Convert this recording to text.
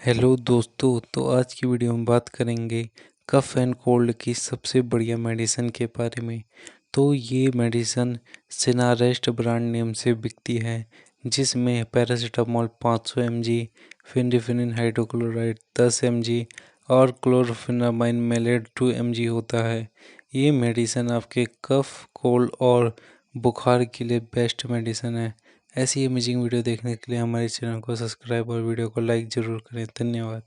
Hello दोस्तों, तो आज की वीडियो में बात करेंगे कफ एंड कोल्ड की सबसे बढ़िया मेडिसिन के बारे में। तो ये मेडिसिन सिनारेस्ट ब्रांड नेम से बिकती है, जिसमें पैरासीटामोल 500 mg, फेनिफिनिन हाइड्रोक्लोराइड 10 mg और क्लोरोफेनामाइन मेलेट 2 mg होता है। ये मेडिसिन आपके कफ, कोल्ड और बुखार के लिए बेस्ट मेडिसिन है। ऐसी अमेजिंग वीडियो देखने के लिए हमारे चैनल को सब्सक्राइब और वीडियो को लाइक ज़रूर करें। धन्यवाद।